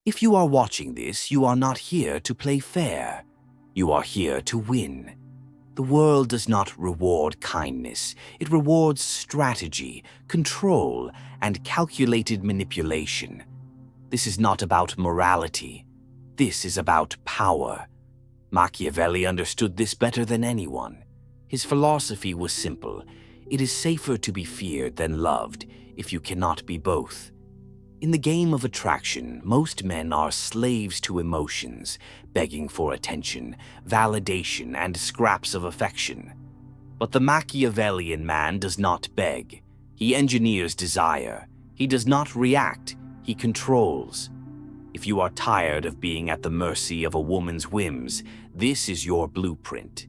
If you are watching this, you are not here to play fair. You are here to win. The world does not reward kindness. It rewards strategy, control, and calculated manipulation. This is not about morality. This is about power. Machiavelli understood this better than anyone. His philosophy was simple. It is safer to be feared than loved if you cannot be both. In the game of attraction, most men are slaves to emotions, begging for attention, validation, and scraps of affection. But the Machiavellian man does not beg. He engineers desire. He does not react. He controls. If you are tired of being at the mercy of a woman's whims, this is your blueprint.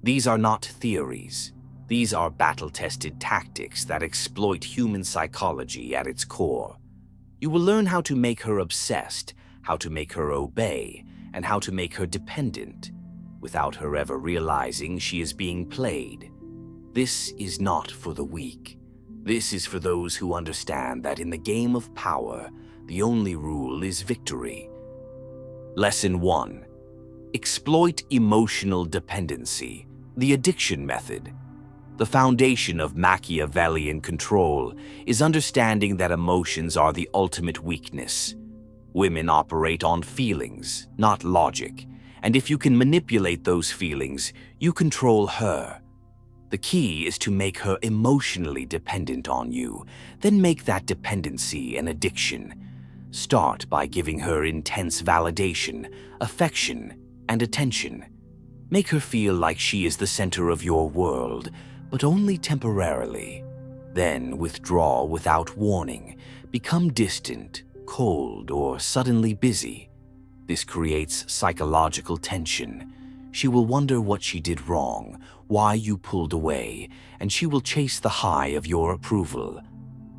These are not theories. These are battle-tested tactics that exploit human psychology at its core. You will learn how to make her obsessed, how to make her obey, and how to make her dependent, without her ever realizing she is being played. This is not for the weak. This is for those who understand that in the game of power, the only rule is victory. Lesson 1. Exploit emotional dependency, the addiction method. The foundation of Machiavellian control is understanding that emotions are the ultimate weakness. Women operate on feelings, not logic, and if you can manipulate those feelings, you control her. The key is to make her emotionally dependent on you, then make that dependency an addiction. Start by giving her intense validation, affection, and attention. Make her feel like she is the center of your world, but only temporarily. Then withdraw without warning, become distant, cold, or suddenly busy. This creates psychological tension. She will wonder what she did wrong, why you pulled away, and she will chase the high of your approval.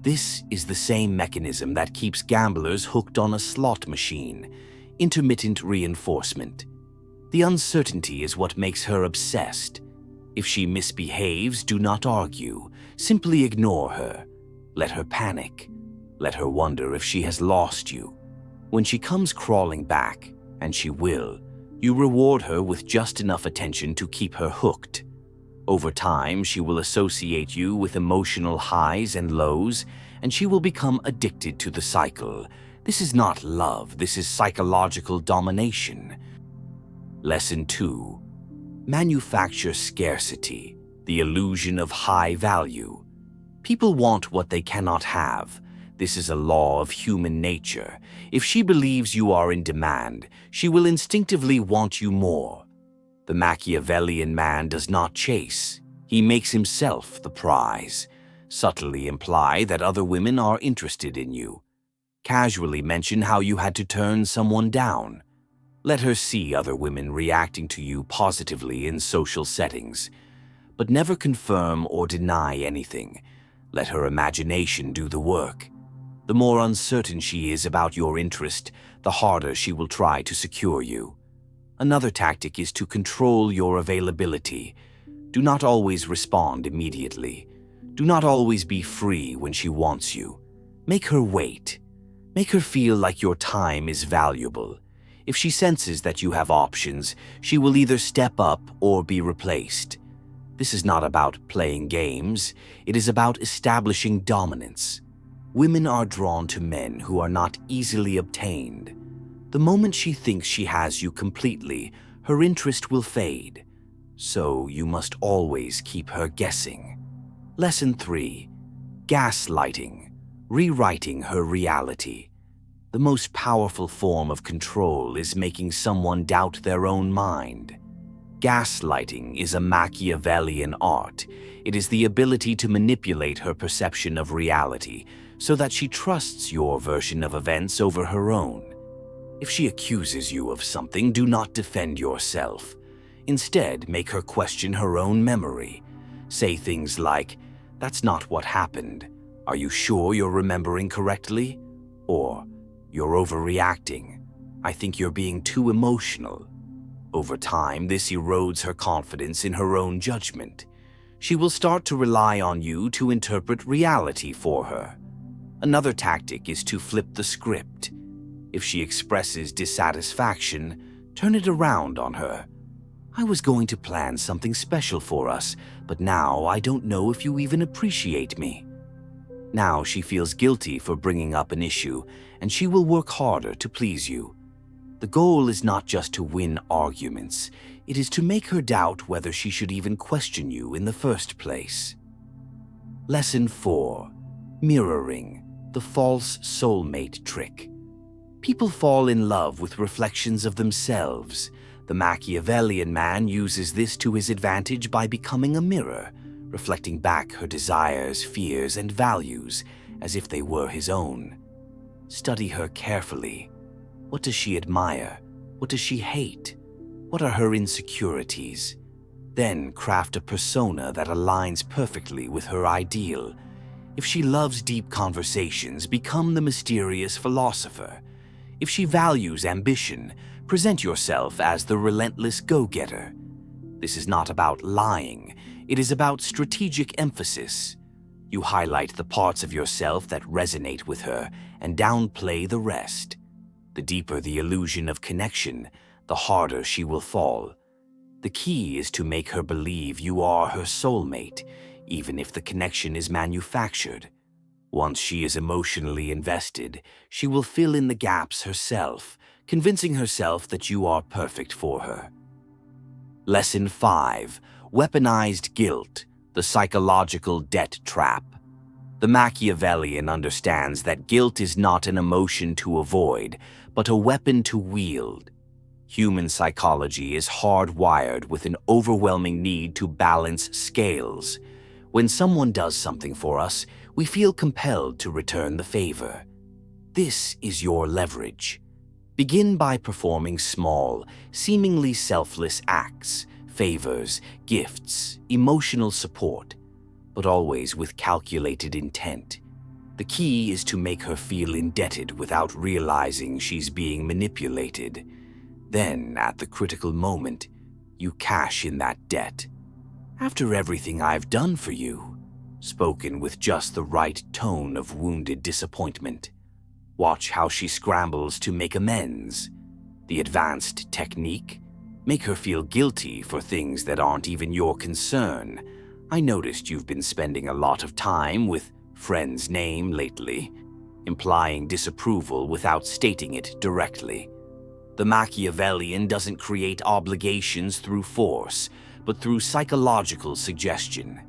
This is the same mechanism that keeps gamblers hooked on a slot machine, intermittent reinforcement. The uncertainty is what makes her obsessed. If she misbehaves, do not argue. Simply ignore her. Let her panic. Let her wonder if she has lost you. When she comes crawling back, and she will, you reward her with just enough attention to keep her hooked. Over time, she will associate you with emotional highs and lows, and she will become addicted to the cycle. This is not love, this is psychological domination. Lesson 2. Manufacture scarcity, the illusion of high value. People want what they cannot have. This is a law of human nature. If she believes you are in demand, she will instinctively want you more. The Machiavellian man does not chase. He makes himself the prize. Subtly imply that other women are interested in you. Casually mention how you had to turn someone down. Let her see other women reacting to you positively in social settings. But never confirm or deny anything. Let her imagination do the work. The more uncertain she is about your interest, the harder she will try to secure you. Another tactic is to control your availability. Do not always respond immediately. Do not always be free when she wants you. Make her wait. Make her feel like your time is valuable. If she senses that you have options, she will either step up or be replaced. This is not about playing games. It is about establishing dominance. Women are drawn to men who are not easily obtained. The moment she thinks she has you completely, her interest will fade. So you must always keep her guessing. Lesson 3. Gaslighting, rewriting her reality. The most powerful form of control is making someone doubt their own mind. Gaslighting is a Machiavellian art. It is the ability to manipulate her perception of reality so that she trusts your version of events over her own. If she accuses you of something, do not defend yourself. Instead, make her question her own memory. Say things like, "That's not what happened. Are you sure you're remembering correctly?" Or, "You're overreacting. I think you're being too emotional." Over time, this erodes her confidence in her own judgment. She will start to rely on you to interpret reality for her. Another tactic is to flip the script. If she expresses dissatisfaction, turn it around on her. I was going to plan something special for us, but now I don't know if you even appreciate me. Now she feels guilty for bringing up an issue, and she will work harder to please you. The goal is not just to win arguments, it is to make her doubt whether she should even question you in the first place. Lesson 4. Mirroring, the false soulmate trick. People fall in love with reflections of themselves. The Machiavellian man uses this to his advantage by becoming a mirror, reflecting back her desires, fears, and values as if they were his own. Study her carefully. What does she admire? What does she hate? What are her insecurities? Then craft a persona that aligns perfectly with her ideal. If she loves deep conversations, become the mysterious philosopher. If she values ambition, present yourself as the relentless go-getter. This is not about lying. It is about strategic emphasis. You highlight the parts of yourself that resonate with her and downplay the rest. The deeper the illusion of connection, the harder she will fall. The key is to make her believe you are her soulmate, even if the connection is manufactured. Once she is emotionally invested, she will fill in the gaps herself, convincing herself that you are perfect for her. Lesson 5. Weaponized guilt, the psychological debt trap. The Machiavellian understands that guilt is not an emotion to avoid, but a weapon to wield. Human psychology is hardwired with an overwhelming need to balance scales. When someone does something for us, we feel compelled to return the favor. This is your leverage. Begin by performing small, seemingly selfless acts, favors, gifts, emotional support, but always with calculated intent. The key is to make her feel indebted without realizing she's being manipulated. Then, at the critical moment, you cash in that debt. After everything I've done for you, spoken with just the right tone of wounded disappointment. Watch how she scrambles to make amends. The advanced technique? Make her feel guilty for things that aren't even your concern. I noticed you've been spending a lot of time with friend's name lately, implying disapproval without stating it directly. The Machiavellian doesn't create obligations through force, but through psychological suggestion.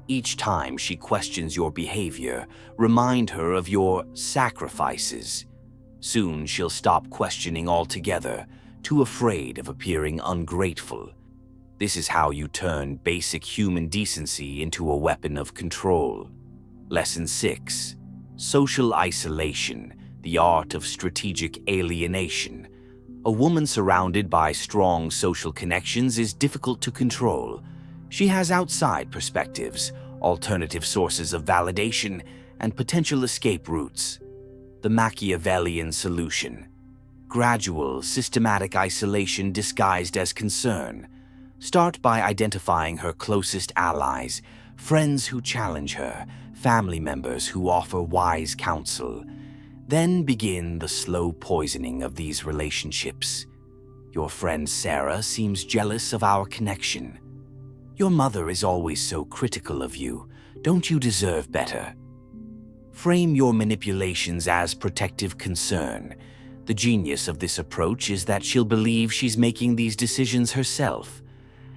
Each time she questions your behavior, remind her of your sacrifices. Soon she'll stop questioning altogether, too afraid of appearing ungrateful. This is how you turn basic human decency into a weapon of control. Lesson 6. Social isolation, the art of strategic alienation. A woman surrounded by strong social connections is difficult to control. She has outside perspectives, alternative sources of validation, and potential escape routes. The Machiavellian solution. Gradual, systematic isolation disguised as concern. Start by identifying her closest allies, friends who challenge her, family members who offer wise counsel. Then begin the slow poisoning of these relationships. Your friend Sarah seems jealous of our connection. Your mother is always so critical of you. Don't you deserve better? Frame your manipulations as protective concern. The genius of this approach is that she'll believe she's making these decisions herself.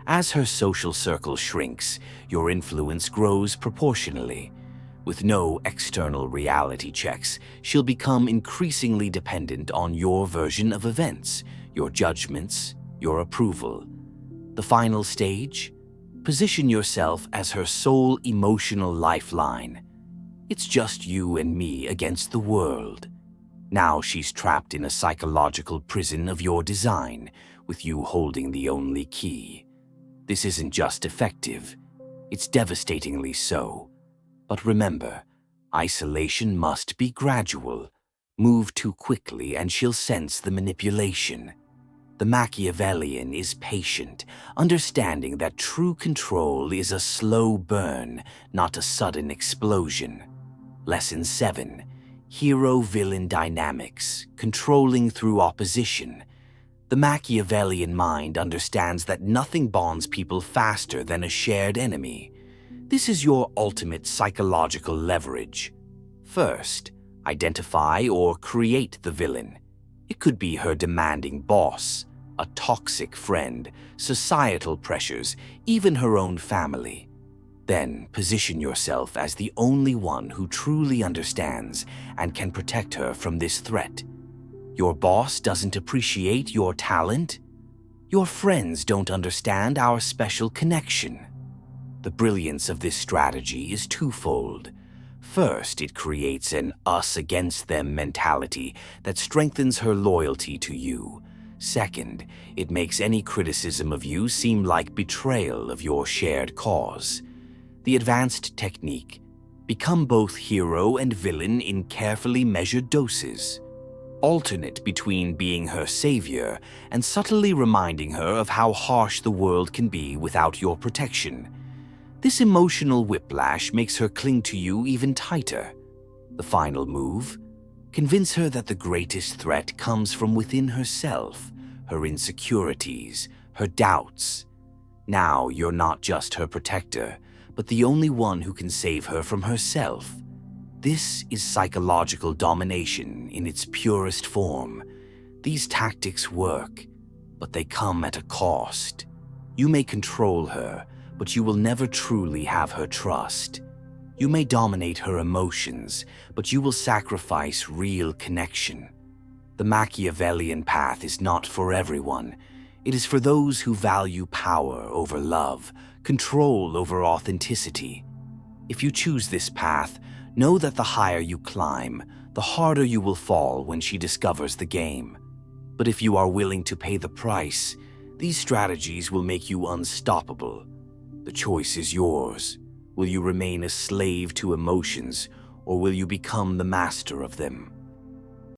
As her social circle shrinks, your influence grows proportionally. With no external reality checks, she'll become increasingly dependent on your version of events, your judgments, your approval. The final stage? Position yourself as her sole emotional lifeline. It's just you and me against the world. Now she's trapped in a psychological prison of your design, with you holding the only key. This isn't just effective, it's devastatingly so. But remember, isolation must be gradual. Move too quickly and she'll sense the manipulation. The Machiavellian is patient, understanding that true control is a slow burn, not a sudden explosion. Lesson 7. Hero-villain dynamics, controlling through opposition. The Machiavellian mind understands that nothing bonds people faster than a shared enemy. This is your ultimate psychological leverage. First, identify or create the villain. It could be her demanding boss, a toxic friend, societal pressures, even her own family. Then position yourself as the only one who truly understands and can protect her from this threat. Your boss doesn't appreciate your talent. Your friends don't understand our special connection. The brilliance of this strategy is twofold. First, it creates an us-against-them mentality that strengthens her loyalty to you. Second, it makes any criticism of you seem like betrayal of your shared cause. The advanced technique: become both hero and villain in carefully measured doses. Alternate between being her savior and subtly reminding her of how harsh the world can be without your protection. This emotional whiplash makes her cling to you even tighter. The final move: convince her that the greatest threat comes from within herself, her insecurities, her doubts. Now you're not just her protector, but the only one who can save her from herself. This is psychological domination in its purest form. These tactics work, but they come at a cost. You may control her, but you will never truly have her trust. You may dominate her emotions, but you will sacrifice real connection. The Machiavellian path is not for everyone. It is for those who value power over love, control over authenticity. If you choose this path, know that the higher you climb, the harder you will fall when she discovers the game. But if you are willing to pay the price, these strategies will make you unstoppable. The choice is yours. Will you remain a slave to emotions, or will you become the master of them?